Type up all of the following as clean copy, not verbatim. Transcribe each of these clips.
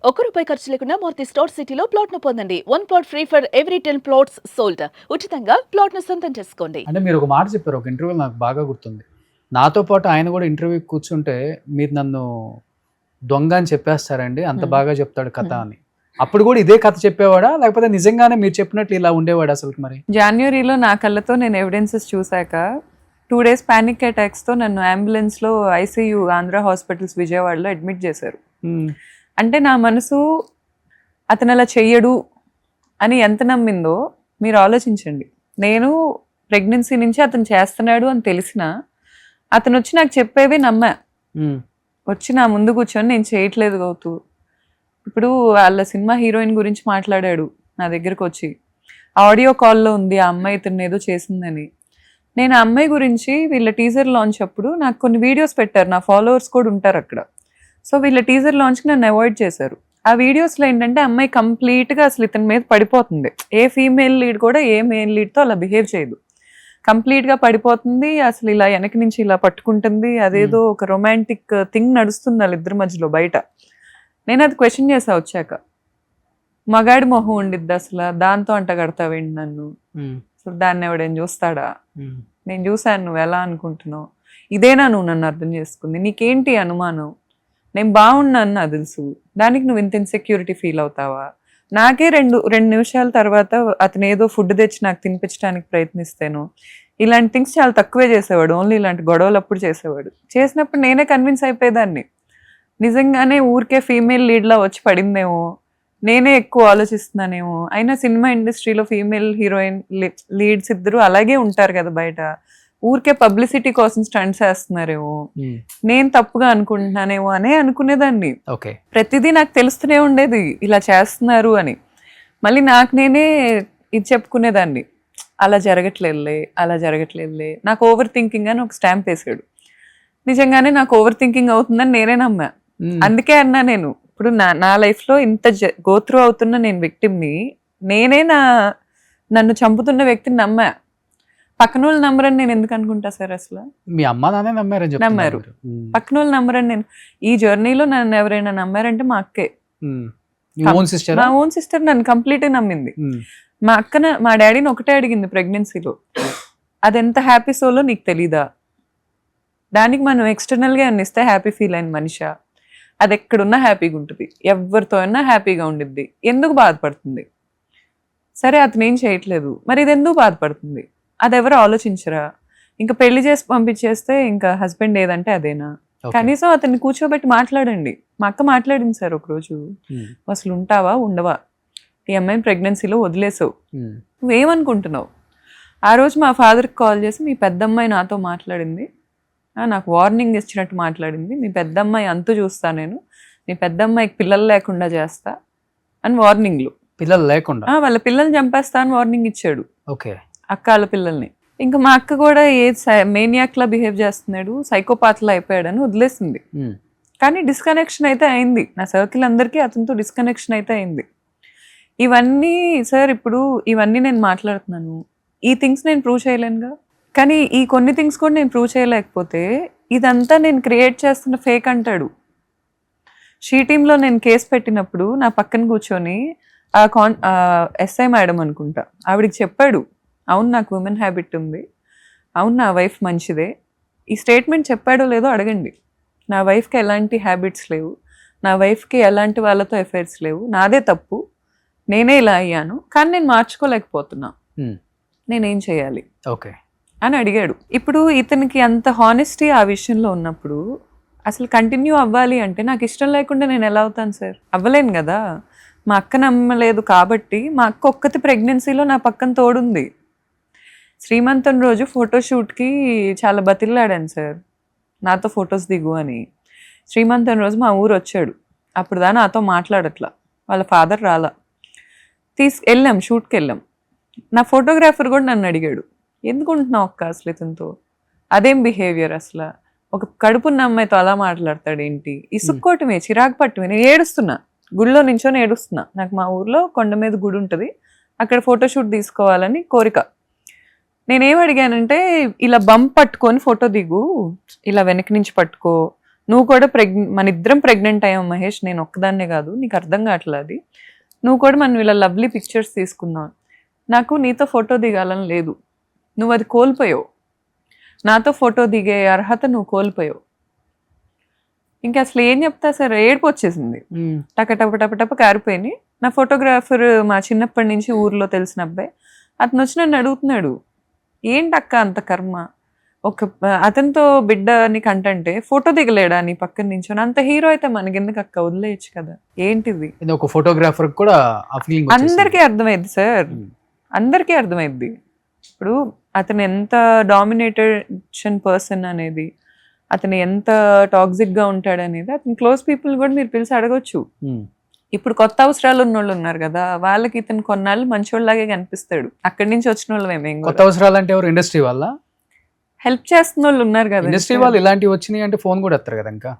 రూపాయి ఖర్చు లేకుండా మూర్తి స్టోర్ సిటీలో ప్లాట్‌ను పొందండి. 1 plot free for every 10 plots sold. ఉచితంగా ప్లాట్‌ను సొంతం చేసుకోండి. అంటే మీరు ఒక మాట చెప్పారు ఒక ఇంటర్వ్యూలో నాకు బాగా గుర్తుంది. నాతో పాటు ఆయన కూడా ఇంటర్వ్యూకి కూర్చుంటే మీరు నన్ను దొంగ అని చెప్పేస్తారండి. అంత బాగా చెప్తాడు కథ అని. అప్పుడు కూడా ఇదే కథ చెప్పేవాడా? లేకపోతే నిజంగానే మీరు చెప్పినట్లు ఇలా ఉండేవాడా అసలు మరి? జనవరిలో నా కళ్ళతో నేను ఎవిడెన్సెస్ చూశాక 2 days పానిక్ అటాక్స్తో నన్ను అంబులెన్స్లో ఐసీయూ ఆంధ్ర హాస్పిటల్స్ విజయవాడలో అడ్మిట్ చేశారు. అంటే నా మనసు అతను అలా చెయ్యడు అని ఎంత నమ్మిందో మీరు ఆలోచించండి. నేను ప్రెగ్నెన్సీ నుంచి అతను చేస్తున్నాడు అని తెలిసినా అతను వచ్చి నాకు చెప్పేవి నమ్మా. వచ్చి నా ముందు కూర్చొని నేను చేయట్లేదు గౌతు, ఇప్పుడు వాళ్ళ సినిమా హీరోయిన్ గురించి మాట్లాడాడు నా దగ్గరకు వచ్చి, ఆడియో కాల్లో ఉంది ఆ అమ్మాయి ఇతను ఏదో చేసిందని. నేను ఆ అమ్మాయి గురించి వీళ్ళ టీజర్ లాంచ్ అప్పుడు నాకు కొన్ని వీడియోస్ పెట్టారు, నా ఫాలోవర్స్ కూడా ఉంటారు అక్కడ. సో వీళ్ళ టీజర్ లాంచ్కి నన్ను అవాయిడ్ చేశారు. ఆ వీడియోస్లో ఏంటంటే అమ్మాయి కంప్లీట్గా అసలు ఇతని మీద పడిపోతుంది. ఏ ఫీమేల్ లీడ్ కూడా ఏ మేల్ లీడ్తో అలా బిహేవ్ చేయదు, కంప్లీట్గా పడిపోతుంది. అసలు ఇలా వెనక నుంచి ఇలా పట్టుకుంటుంది, అదేదో ఒక రొమాంటిక్ థింగ్ నడుస్తుంది వాళ్ళిద్దరి మధ్యలో బయట. నేను అది క్వశ్చన్ చేసా వచ్చాక, మగాడి మొహం ఉండిద్ది అసలు, దాంతో అంట కడతావేంటి నన్ను, అసలు దాన్ని ఎవడేం చూస్తాడా, నేను చూశాను, నువ్వు ఎలా అనుకుంటున్నావు, ఇదేనా నువ్వు నన్ను అర్థం చేసుకుంది, నీకేంటి అనుమానం, నేను బాగున్నాను నాకు తెలుసు, దానికి నువ్వు ఇంత ఇన్సెక్యూరిటీ ఫీల్ అవుతావా. నాకే రెండు నిమిషాల తర్వాత అతను ఏదో ఫుడ్ తెచ్చి నాకు తినిపించడానికి ప్రయత్నిస్తాను, ఇలాంటి థింగ్స్ చాలా తక్కువే చేసేవాడు, ఓన్లీ ఇలాంటి గొడవలు అప్పుడు చేసేవాడు. చేసినప్పుడు నేనే కన్విన్స్ అయిపోయేదాన్ని, నిజంగానే ఊరికే ఫీమేల్ లీడ్లా వచ్చి పడిందేమో, నేనే ఎక్కువ ఆలోచిస్తున్నానేమో. అయినా సినిమా ఇండస్ట్రీలో ఫీమేల్ హీరోయిన్ లీడ్స్ ఇద్దరు అలాగే ఉంటారు కదా బయట, ఊరికే పబ్లిసిటీ కోసం స్టంట్స్ వేస్తున్నారేమో, నేను తప్పుగా అనుకుంటున్నానేమో అనే అనుకునేదాన్ని. ప్రతిదీ నాకు తెలుస్తూనే ఉండేది ఇలా చేస్తున్నారు అని. మళ్ళీ నాకు నేనే ఇది చెప్పుకునేదాన్ని, అలా జరగట్లేదులే, నాకు ఓవర్ థింకింగ్ అని ఒక స్టాంప్ వేసాడు. నిజంగానే నాకు ఓవర్ థింకింగ్ అవుతుందని నేనే నమ్మా. అందుకే అన్నా, నేను ఇప్పుడు నా లైఫ్లో ఇంత గోత్రూ అవుతున్న నేను విక్టిమ్ని, నేనే నన్ను చంపుతున్న వ్యక్తిని నమ్మా. పక్కన వాళ్ళు నమ్మరని నేను ఎందుకు అనుకుంటా సార్? అసలు మీ అమ్మ నాన్నే నమ్మారు. పక్కన వాళ్ళు నమ్మరని నేను, ఈ జర్నీలో నన్ను ఎవరైనా నమ్మారంటే మా అక్కే. మా ఓన్ సిస్టర్ నన్ను కంప్లీట్గా నమ్మింది. మా డాడీని ఒకటే అడిగింది ప్రెగ్నెన్సీలో, అదెంత హ్యాపీ సోలో నీకు తెలీదా, దానికి మనం ఎక్స్టర్నల్గా అన్నిస్తే హ్యాపీ ఫీల్ అయిన మనిషా, అది ఎక్కడున్నా హ్యాపీగా ఉంటుంది, ఎవరితో అయినా హ్యాపీగా ఉండిద్ది, ఎందుకు బాధపడుతుంది, సరే అతను ఏం చేయట్లేదు మరి ఇది ఎందుకు బాధపడుతుంది, అది ఎవరు ఆలోచించరా, ఇంకా పెళ్లి చేసి పంపించేస్తే ఇంకా హస్బెండ్ ఏదంటే అదేనా, కనీసం అతన్ని కూర్చోబెట్టి మాట్లాడండి. మా అక్క మాట్లాడింది సార్ ఒకరోజు, అసలు ఉంటావా ఉండవా, ఈ అమ్మాయిని ప్రెగ్నెన్సీలో వదిలేసావు, నువ్వేమనుకుంటున్నావు. ఆ రోజు మా ఫాదర్కి కాల్ చేసి, మీ పెద్దమ్మాయి నాతో మాట్లాడింది, నాకు వార్నింగ్ ఇచ్చినట్టు మాట్లాడింది, మీ పెద్దమ్మాయి అంతు చూస్తా నేను, మీ పెద్దమ్మాయికి పిల్లలు లేకుండా చేస్తా అని వార్నింగ్లు. పిల్లలు లేకుండా వాళ్ళ పిల్లల్ని చంపేస్తా అని వార్నింగ్ ఇచ్చాడు. అక్క వాళ్ళ పిల్లల్ని. ఇంకా మా అక్క కూడా ఏ మేనియాక్లా బిహేవ్ చేస్తున్నాడు, సైకోపాత్లా అయిపోయాడని వదిలేసింది. కానీ డిస్కనెక్షన్ అయితే అయింది, నా సర్కిల్ అందరికీ అతనితో డిస్కనెక్షన్ అయితే అయింది. ఇవన్నీ సార్, ఇప్పుడు ఇవన్నీ నేను మాట్లాడుతున్నాను, ఈ థింగ్స్ నేను ప్రూవ్ చేయలేనుగా. కానీ ఈ కొన్ని థింగ్స్ కూడా నేను ప్రూవ్ చేయలేకపోతే ఇదంతా నేను క్రియేట్ చేస్తున్న ఫేక్ అంటాడు. షీ టీంలో నేను కేసు పెట్టినప్పుడు నా పక్కన కూర్చొని ఎస్ఐ మేడం అనుకుంటా, ఆవిడికి చెప్పాడు, అవును నాకు ఉమెన్ హ్యాబిట్ ఉంది, అవును నా వైఫ్ మంచిదే. ఈ స్టేట్మెంట్ చెప్పాడో లేదో అడగండి. నా వైఫ్కి ఎలాంటి హ్యాబిట్స్ లేవు, నా వైఫ్కి ఎలాంటి వాళ్ళతో ఎఫైర్స్ లేవు, నాదే తప్పు, నేనే ఇలా అయ్యాను, కానీ నేను మార్చుకోలేకపోతున్నా, నేనేం చేయాలి అని అడిగాడు. ఇప్పుడు ఇతనికి అంత హానెస్టీ ఆ విషయంలో ఉన్నప్పుడు అసలు కంటిన్యూ అవ్వాలి అంటే నాకు ఇష్టం లేకుండా నేను ఎలా అవుతాను సార్? అవ్వలేను కదా. మా అక్క నమ్మలేదు కాబట్టి, మా అక్క ఒక్కతి ప్రెగ్నెన్సీలో నా పక్కన తోడుంది. శ్రీమంతం రోజు ఫోటోషూట్కి చాలా బతిల్లాడాను సార్, నాతో ఫొటోస్ దిగు అని. శ్రీమంతం రోజు మా ఊరు వచ్చాడు, అప్పుడు దా నాతో మాట్లాడట్లా, వాళ్ళ ఫాదర్ రాలా. వెళ్ళాం, షూట్కి వెళ్ళాం. నా ఫోటోగ్రాఫర్ కూడా నన్ను అడిగాడు, ఎందుకుంటున్నావు అక్క అసలు ఇతనితో, అదేం బిహేవియర్ అసలు, ఒక కడుపున్న అమ్మాయితో అలా మాట్లాడతాడు ఏంటి, ఇసుక్కోవటమే, చిరాకు పట్టమే. నేను ఏడుస్తున్నా, గుడిలో నించొని ఏడుస్తున్నా. నాకు మా ఊర్లో కొండ మీద గుడి ఉంటుంది, అక్కడ ఫోటోషూట్ తీసుకోవాలని కోరిక. నేనేం అడిగానంటే, ఇలా బంప్ పట్టుకొని ఫోటో దిగు, ఇలా వెనక నుంచి పట్టుకో, నువ్వు కూడా మన ఇద్దరం ప్రెగ్నెంట్ అయ్యాం మహేష్, నేను ఒక్కదాన్నే కాదు, నీకు అర్థం కావట్లేదు అది, నువ్వు కూడా మనం ఇలా లవ్లీ పిక్చర్స్ తీసుకుందాం, నాకు నీతో ఫోటో దిగాలని లేదు, నువ్వు అది కోల్పోయావు, నాతో ఫోటో దిగే అర్హత నువ్వు కోల్పోయావు. ఇంకా అసలు ఏం చెప్తా సార్, ఏడుపు వచ్చేసింది, టప టప టప టప కారిపోయింది. నా ఫోటోగ్రాఫర్ మా చిన్నప్పటి నుంచి ఊర్లో తెలిసిన అబ్బాయి, అతను వచ్చి నన్ను అడుగుతున్నాడు, ఏంటక్క అంత కర్మ, అతనితో బిడ్డ నీకు అంటే ఫోటో దిగలేడా నీ పక్కన నుంచి, అంత హీరో అయితే మనకెందుకు అక్క, వదిలేయచ్చు కదా, ఏంటిది. ఒక ఫోటోగ్రాఫర్ కూడా అందరికీ అర్థమైంది సార్, అందరికీ అర్థమైంది. ఇప్పుడు అతను ఎంత డామినేటేషన్ పర్సన్ అనేది, అతను ఎంత టాక్సిక్ గా ఉంటాడు అనేది అతను క్లోజ్ పీపుల్ కూడా మీరు పిలిచి అడగొచ్చు. ఇప్పుడు కొత్త అవసరాలు ఉన్న వాళ్ళు ఉన్నారు కదా, వాళ్ళకి ఇతను కొన్నాళ్ళు మంచోళ్ళలాగే కనిపిస్తాడు, అక్కడి నుంచి వచ్చిన వాళ్ళు మేము. కొత్త అవసరాలు అంటే ఎవరు, ఇండస్ట్రీ వల్ల హెల్ప్ చేస్తున్న వాళ్ళు ఉన్నారు కదా, ఇండస్ట్రీ వాళ్ళు ఇలాంటివి వచ్చినాయి అంటే ఫోన్ కూడా ఎత్తారు కదా, ఇంకా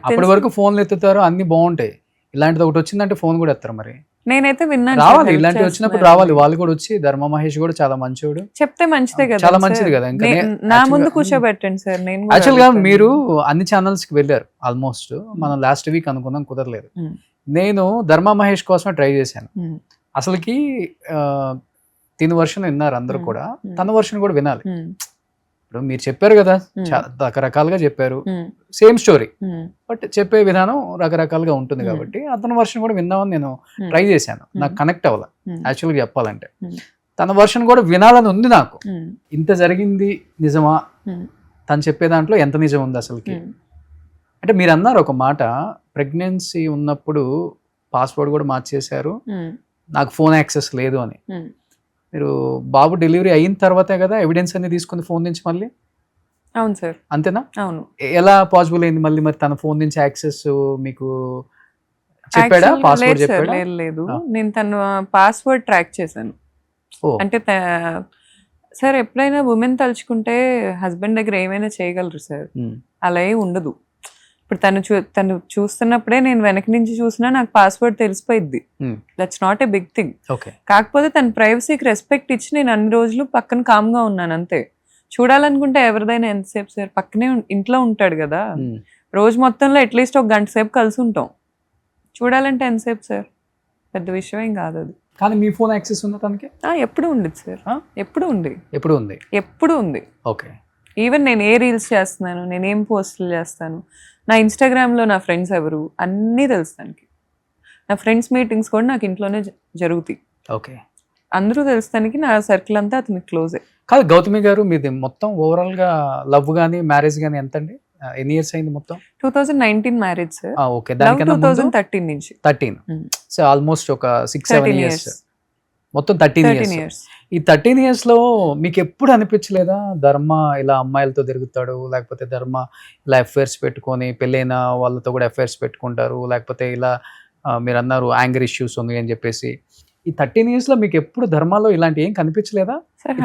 అప్పటి వరకు ఫోన్లు ఎత్తుతారు, అన్ని బాగుంటాయి, ఇలాంటిది ఒకటి వచ్చిందంటే ఫోన్ కూడా ఎత్తారు. మరి నేనైతే విన్నాను, రావాలి ఇలాంటివి వచ్చినప్పుడు రావాలి, వాళ్ళు కూడా వచ్చి ధర్మ మహేష్ కూడా చాలా మంచోడు, చెప్తే మంచిదే కదా, చాలా మంచిది కదా. ఇంకా నా ముందు కూర్చోబెట్టండి సార్. నేను యాక్చువల్ గా మీరు అన్ని ఛానల్స్ కి వెళ్ళారు ఆల్మోస్ట్, మనం లాస్ట్ వీక్ అనుకున్నాం, కుదరలేదు. నేను ధర్మ మహేష్ కోసమే ట్రై చేశాను. అసలుకి తిని వర్షన్ విన్నారు అందరూ కూడా, తన వర్షన్ కూడా వినాలి. ఇప్పుడు మీరు చెప్పారు కదా, రకరకాలుగా చెప్పారు, సేమ్ స్టోరీ, బట్ చెప్పే విధానం రకరకాలుగా ఉంటుంది కాబట్టి అతని వర్షన్ కూడా విందామని నేను ట్రై చేశాను. నాకు కనెక్ట్ అవ్వాలి యాక్చువల్గా చెప్పాలంటే, తన వర్షన్ కూడా వినాలని ఉంది నాకు. ఇంత జరిగింది నిజమా, తను చెప్పే దాంట్లో ఎంత నిజం ఉంది అసలుకి అంటే, మీరు అన్నారు ఒక మాట, ప్రెగ్నెన్సీ ఉన్నప్పుడు పాస్వర్డ్ కూడా మార్చేశారు, నాకు ఫోన్ యాక్సెస్ లేదు అని. మీరు బాబు డెలివరీ అయిన తర్వాతే కదా ఎవిడెన్స్ అన్ని తీసుకుంది ఫోన్ నుంచి మళ్ళీ? అవును సార్. అంతేనా? అవును. ఎలా పాసిబుల్ అయింది మళ్ళీ మరి తన ఫోన్ నుంచి యాక్సెస్ మీకు చెప్పాడా? పాస్వర్డ్ చెప్పాడా? లేదు, నేను తన పాస్వర్డ్ ట్రాక్ చేశాను. అంటే సార్ ఎప్పుడైనా ఉమెన్ తలుచుకుంటే హస్బెండ్ దగ్గర ఏమైనా చేయగలరు సార్, అలా ఏ ఉండదు. ఇప్పుడు తను చూస్తున్నప్పుడే నేను వెనక నుంచి చూసినా నాకు పాస్వర్డ్ తెలిసిపోయిద్ది, that's not a big thing. కాకపోతే తన ప్రైవసీకి రెస్పెక్ట్ ఇచ్చి నేను అన్ని రోజులు పక్కన కామ్గా ఉన్నాను అంతే. చూడాలనుకుంటే ఎవరిదైనా ఎంతసేపు సార్, పక్కనే ఇంట్లో ఉంటాడు కదా, రోజు మొత్తంలో అట్లీస్ట్ ఒక గంట సేపు కలిసి ఉంటాం, చూడాలంటే ఎంతసేపు సార్, పెద్ద విషయం ఏం కాదు అది. కానీ మీ ఫోన్ యాక్సెస్ ఉందా తనకి? ఎప్పుడు ఉండేది సార్, ఎప్పుడు ఉంది. ఓకే. ఈవెన్ నేను ఏ రీల్స్ చేస్తున్నాను, నేను ఏం పోస్టులు చేస్తాను, నా ఇన్స్టాగ్రామ్లో నా ఫ్రెండ్స్ ఎవరు అన్నీ తెలుసు దానికి. నా ఫ్రెండ్స్ మీటింగ్స్ కూడా నాకు ఇంట్లోనే జరుగుతాయి. ఓకే. అందరూ తెలుస్తానికి నా సర్కిల్ అంతా అతనికి క్లోజే. కాదు గౌతమి గారు, మీది మొత్తం ఓవరాల్ గా లవ్ గానీ మ్యారేజ్ గానీ ఎంత అండి? ఎన్ని ఇయర్స్ అయింది మొత్తం? 2019 మ్యారేజ్ సార్. ఓకే. దానికన్నా 2013 నుంచి 13, సో ఆల్మోస్ట్ ఒక 6-7 ఇయర్స్, మొత్తం 13 ఇయర్స్. ఈ 13 ఇయర్స్ లో మీకు ఎప్పుడు అనిపించలేదా ధర్మ ఇలా అమ్మాయిలతో తిరుగుతాడు, లేకపోతే ధర్మ ఇలా అఫైర్స్ పెట్టుకొని పెళ్ళైన వాళ్ళతో కూడా అఫైర్స్ పెట్టుకుంటారు, లేకపోతే ఇలా మీరు అన్నారు యాంగర్ ఇష్యూస్ ఉంది అని చెప్పేసి, ఈ 13 ఇయర్స్ లో మీకు ఎప్పుడు ధర్మాలో ఇలాంటి ఏం కనిపించలేదా?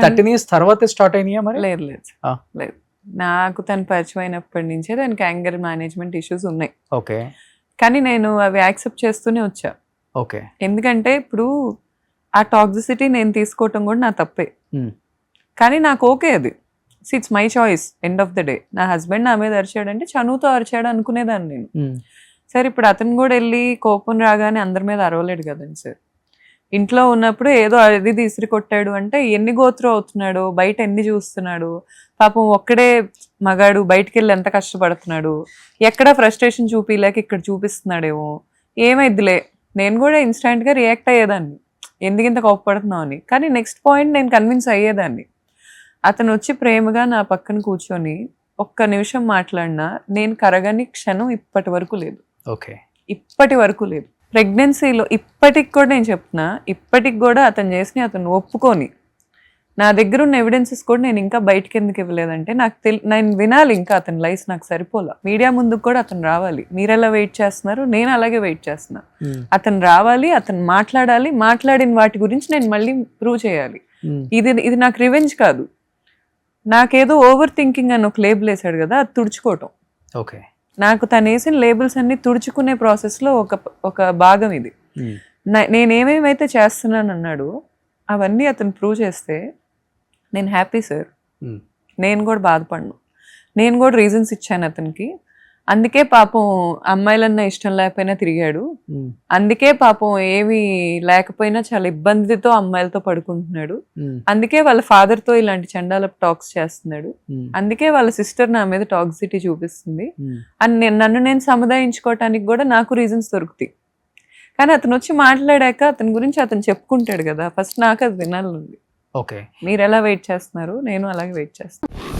13 ఇయర్స్ తర్వాతే స్టార్ట్ అయినాయా మరి? లేదు, నాకు తను పరిచయం అయినప్పటి నుంచే దానికి యాంగర్ మేనేజ్మెంట్ ఇష్యూస్ ఉన్నాయి. ఓకే. కానీ నేను అవి యాక్సెప్ట్ చేస్తూనే వచ్చా. ఓకే. ఎందుకంటే ఇప్పుడు ఆ టాక్సిసిటీ నేను తీసుకోవటం కూడా నా తప్పే, కానీ నాకు ఓకే అది, it's my choice. End of the day నా హస్బెండ్ నా మీద అరిచాడంటే చనువుతో అరిచాడు అనుకునేదాన్ని నేను. సార్ ఇప్పుడు అతను కూడా వెళ్ళి కోపం రాగానే అందరి మీద అరవలేడు కదండి సార్. ఇంట్లో ఉన్నప్పుడు ఏదో అది తీసిరి కొట్టాడు అంటే ఎన్ని గోత్రం అవుతున్నాడు, బయట ఎన్ని చూస్తున్నాడు, పాపం ఒక్కడే మగాడు బయటికి వెళ్ళి ఎంత కష్టపడుతున్నాడు, ఎక్కడ ఫ్రస్ట్రేషన్ చూపిలేక ఇక్కడ చూపిస్తున్నాడేమో, ఏమైద్దిలే నేను కూడా ఇన్స్టెంట్గా రియాక్ట్ అయ్యేదాన్ని, ఎందుకు ఇంత కోపపడుతున్నావు అని. కానీ నెక్స్ట్ పాయింట్ నేను కన్విన్స్ అయ్యేదాన్ని. అతను వచ్చి ప్రేమగా నా పక్కన కూర్చొని ఒక్క నిమిషం మాట్లాడినా నేను కరగని క్షణం ఇప్పటి వరకు లేదు. ఓకే. ఇప్పటి వరకు లేదు. ప్రెగ్నెన్సీలో ఇప్పటికి కూడా నేను చెప్తున్నా, ఇప్పటికి కూడా అతను చేసి అతను ఒప్పుకొని నా దగ్గర ఉన్న ఎవిడెన్సెస్ కూడా నేను ఇంకా బయటకి ఎందుకు ఇవ్వలేదంటే నేను వినాలి, ఇంకా అతని లైఫ్ నాకు సరిపోలా. మీడియా ముందుకు కూడా అతను రావాలి. మీరు ఎలా వెయిట్ చేస్తున్నారు, నేను అలాగే వెయిట్ చేస్తున్నా. అతను రావాలి, అతను మాట్లాడాలి, మాట్లాడిన వాటి గురించి నేను మళ్ళీ ప్రూవ్ చేయాలి. ఇది నాకు రివెంజ్ కాదు, నాకేదో ఓవర్ థింకింగ్ అని ఒక లేబుల్ వేసాడు కదా, అది తుడుచుకోవటం. ఓకే. నాకు తను వేసిన లేబుల్స్ అన్ని తుడుచుకునే ప్రాసెస్లో ఒక భాగం ఇది. నేనేమేమైతే చేస్తున్నాను అన్నాడు అవన్నీ అతను ప్రూవ్ చేస్తే నేను హ్యాపీ సార్. నేను కూడా బాధపడను, నేను కూడా రీజన్స్ ఇచ్చాను అతనికి. అందుకే పాపం అమ్మాయిలన్నా ఇష్టం లేకపోయినా తిరిగాడు, అందుకే పాపం ఏమి లేకపోయినా చాలా ఇబ్బందితో అమ్మాయిలతో పడుకుంటున్నాడు, అందుకే వాళ్ళ ఫాదర్ తో ఇలాంటి చండాల టాక్స్ చేస్తున్నాడు, అందుకే వాళ్ళ సిస్టర్ నా మీద టాక్సిటీ చూపిస్తుంది అని నన్ను నేను సముదాయించుకోవటానికి కూడా నాకు రీజన్స్ దొరుకుతాయి. కానీ అతను వచ్చి మాట్లాడాక అతని గురించి అతను చెప్పుకుంటాడు కదా, ఫస్ట్ నాకు అది వినాలని ఉంది. ఓకే, మీరు ఎలా వెయిట్ చేస్తున్నారు, నేను అలాగే వెయిట్ చేస్తాను.